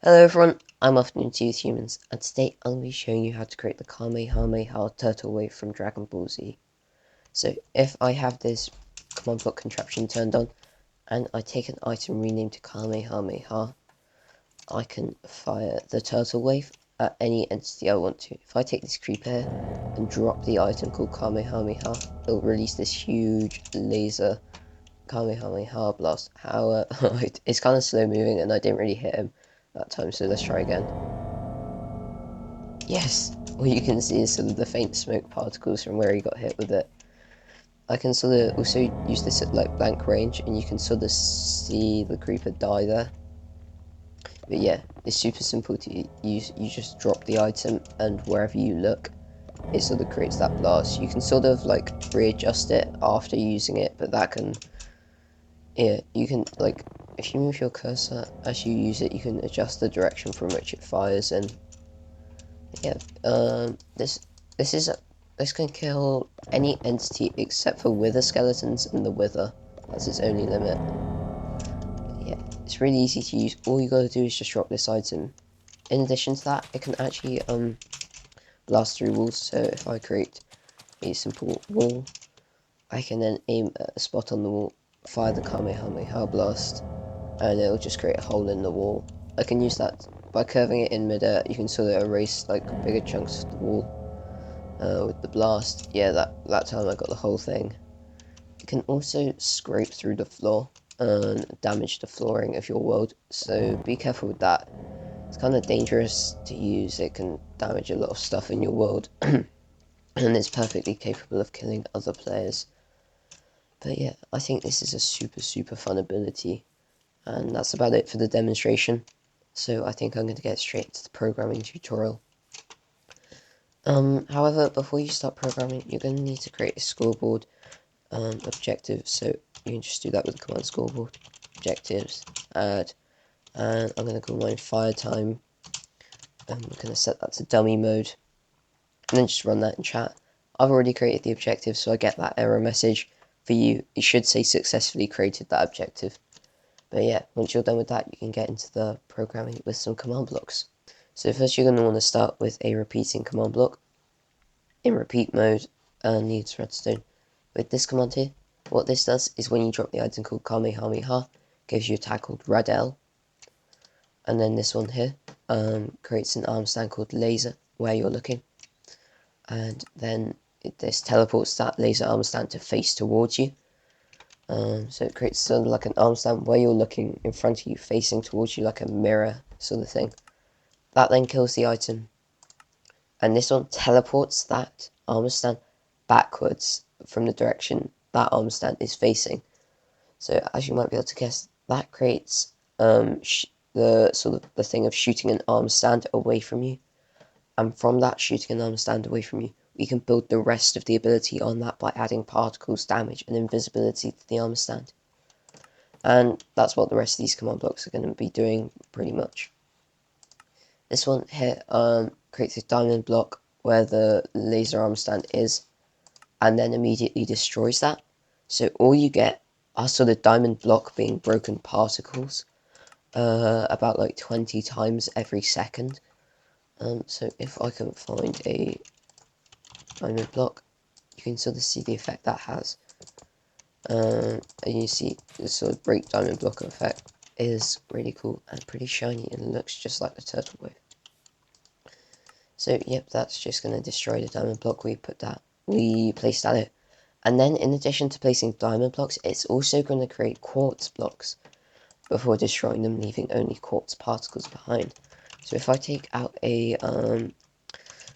Hello everyone, I'm Untitled Humans, and today I'm going to be showing you how to create the Kamehameha turtle wave from Dragon Ball Z. So if I have this command block contraption turned on, and I take an item renamed to Kamehameha, I can fire the turtle wave at any entity I want to. If I take this creeper here and drop the item called Kamehameha, it'll release this huge laser Kamehameha blast. It's kind of slow moving and I didn't really hit him that time, so let's try again. Yes, all you can see is sort of the faint smoke particles from where he got hit with it. I can sort of also use this at like blank range, and you can sort of see the creeper die there. But yeah, it's super simple to use. You just drop the item, and wherever you look, it sort of creates that blast. You can sort of like readjust it after using it, but that can, yeah, you can like, if you move your cursor as you use it, you can adjust the direction from which it fires in. Yeah, this can kill any entity except for wither skeletons, and the wither, that's its only limit. Yeah, it's really easy to use. All you gotta do is just drop this item. In addition to that, it can actually blast through walls. So if I create a simple wall, I can then aim at a spot on the wall, fire the Kamehameha blast, and it'll just create a hole in the wall. I can use that by curving it in midair. You can sort of erase like bigger chunks of the wall with the blast. Yeah, that time I got the whole thing. You can also scrape through the floor and damage the flooring of your world, so be careful with that. It's kind of dangerous to use. It can damage a lot of stuff in your world, and it's perfectly capable of killing other players. But yeah, I think this is a super fun ability. And that's about it for the demonstration. So I think I'm going to get straight to the programming tutorial. However, before you start programming, you're going to need to create a scoreboard objective. So you can just do that with the command scoreboard objectives, add, and I'm going to call mine fire time. I'm going to set that to dummy mode, and then just run that in chat. I've already created the objective, so I get that error message. For you, it should say successfully created that objective. But yeah, once you're done with that, you can get into the programming with some command blocks. So first you're going to want to start with a repeating command block. In repeat mode, needs redstone. With this command here, what this does is when you drop the item called Kamehameha, gives you a tag called Radel. And then this one here creates an arm stand called Laser, where you're looking. And then this teleports that laser arm stand to face towards you. So it creates sort of like an arm stand where you're looking in front of you, facing towards you like a mirror sort of thing. That then kills the item. And this one teleports that armor stand backwards from the direction that armor stand is facing. So as you might be able to guess, that creates the sort of the thing of shooting an armor stand away from you. And from that shooting an armor stand away from you, we can build the rest of the ability on that by adding particles, damage, and invisibility to the armor stand. And that's what the rest of these command blocks are going to be doing, pretty much. This one here creates a diamond block where the laser arm stand is, and then immediately destroys that. So all you get are sort of diamond block being broken particles, about like 20 times every second. So if I can find a diamond block, you can sort of see the effect that has. And you see the sort of break diamond block effect is really cool and pretty shiny, and looks just like the turtle wave. So yep, that's just going to destroy the diamond block we placed at it. And then in addition to placing diamond blocks, it's also going to create quartz blocks before destroying them, leaving only quartz particles behind. So if I take out a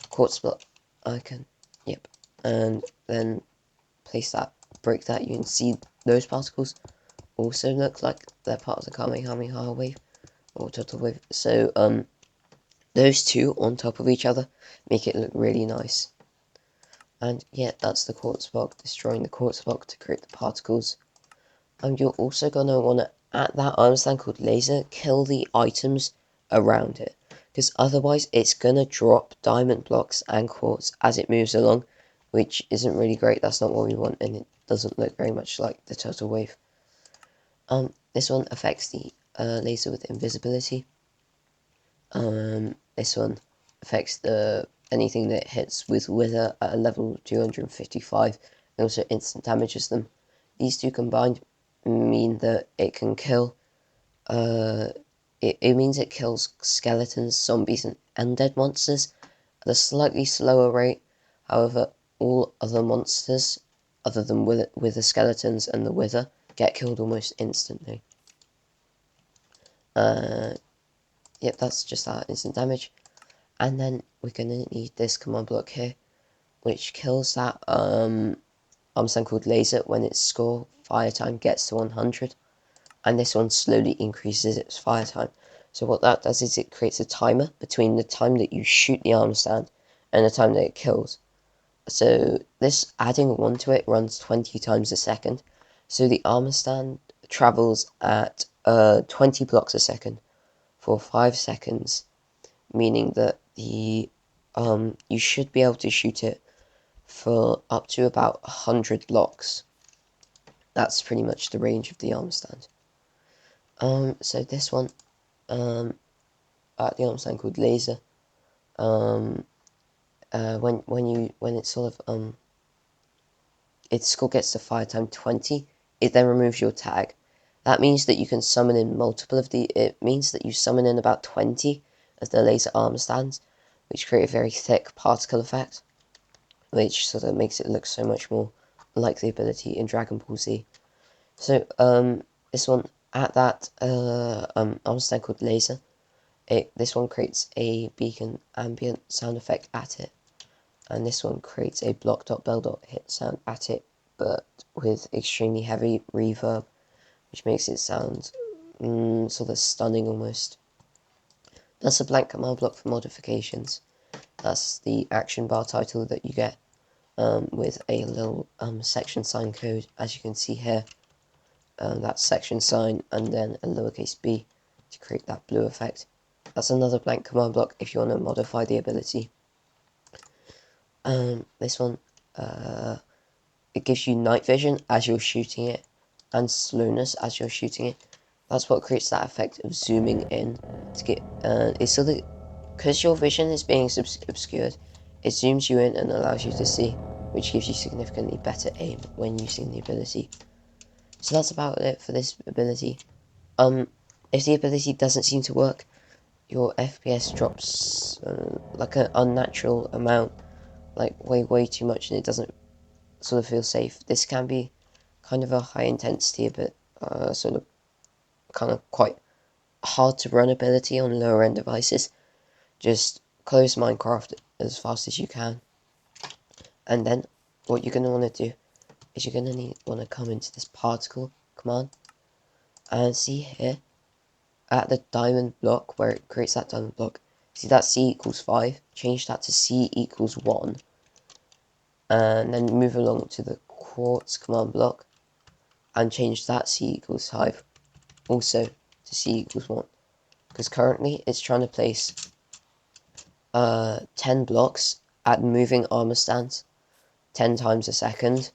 quartz block, I can, yep, and then place that, break that, you can see those particles also look like they're part of the Kamehameha wave, or turtle wave. So those two on top of each other make it look really nice. And yeah, that's the quartz block, destroying the quartz block to create the particles. And you're also going to want to, at that arm stand called laser, kill the items around it, because otherwise it's going to drop diamond blocks and quartz as it moves along, which isn't really great. That's not what we want, and it doesn't look very much like the turtle wave. This one affects the laser with invisibility. This one affects anything that hits with Wither at a level 255, and also instant damages them. These two combined mean that it can kill. It means it kills skeletons, zombies, and undead monsters at a slightly slower rate. However, all other monsters, other than Wither skeletons and the Wither, get killed almost instantly. Yep, that's just that instant damage. And then we're gonna need this command block here, which kills that armstand called laser when its score fire time gets to 100, and this one slowly increases its fire time. So what that does is it creates a timer between the time that you shoot the armstand and the time that it kills. So this adding 1 to it runs 20 times a second. So the armstand travels at 20 blocks a second for 5 seconds, meaning that you should be able to shoot it for up to about 100 blocks. That's pretty much the range of the armstand. So this one, the armstand called laser, when it's sort of its score gets to fire time 20, it then removes your tag. That means that you can summon in it means that you summon in about 20 of the laser armstands, which create a very thick particle effect, which sort of makes it look so much more like the ability in Dragon Ball Z. So, this one, at that armstand called laser, this one creates a beacon ambient sound effect at it, and this one creates a block.bell.hit sound at it, but with extremely heavy reverb, which makes it sound sort of stunning almost. That's a blank command block for modifications. That's the action bar title that you get with a little section sign code, as you can see here. That section sign and then a lowercase b to create that blue effect. That's another blank command block if you want to modify the ability. This one, it gives you night vision as you're shooting it, and slowness as you're shooting it. That's what creates that effect of zooming in to get. It's so that because your vision is being obscured, it zooms you in and allows you to see, which gives you significantly better aim when using the ability. So that's about it for this ability. If the ability doesn't seem to work, your FPS drops like an unnatural amount, like way too much, and it doesn't sort of feel safe. This can be kind of a high intensity, but sort of kind of quite hard to run ability on lower end devices. Just close Minecraft as fast as you can, and then what you're going to want to do is you're going to want to come into this particle command and see here at the diamond block where it creates that diamond block. See that C equals 5, change that to C equals 1, and then move along to the quartz command block and change that C equals 5 also to C equals 1, because currently it's trying to place 10 blocks at moving armor stands 10 times a second.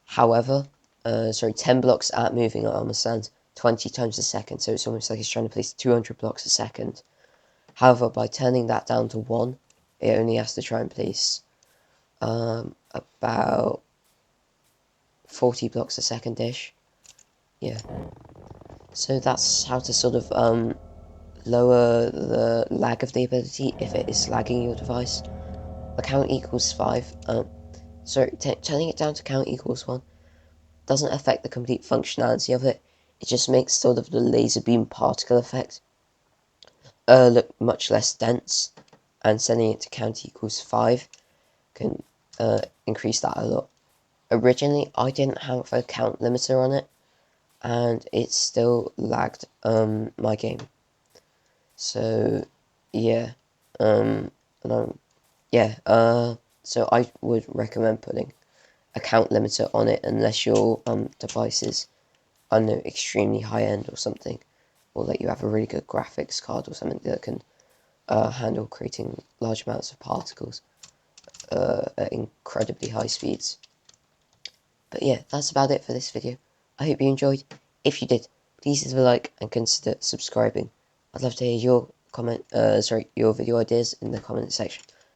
However, 10 blocks at moving armor stands 20 times a second, so it's almost like it's trying to place 200 blocks a second. However, by turning that down to 1, it only has to try and place about 40 blocks a second-ish. Yeah. So that's how to sort of lower the lag of the ability if it is lagging your device. The count equals 5. Turning it down to count equals 1 doesn't affect the complete functionality of it. It just makes sort of the laser beam particle effect look much less dense, and setting it to count equals 5 can increase that a lot. Originally, I didn't have a count limiter on it, and it still lagged my game. So yeah, so I would recommend putting a count limiter on it unless your device is, I don't know, extremely high end or something, or that you have a really good graphics card or something that can handle creating large amounts of particles at incredibly high speeds. But yeah, that's about it for this video. I hope you enjoyed. If you did, please leave a like and consider subscribing. I'd love to hear your your video ideas in the comment section.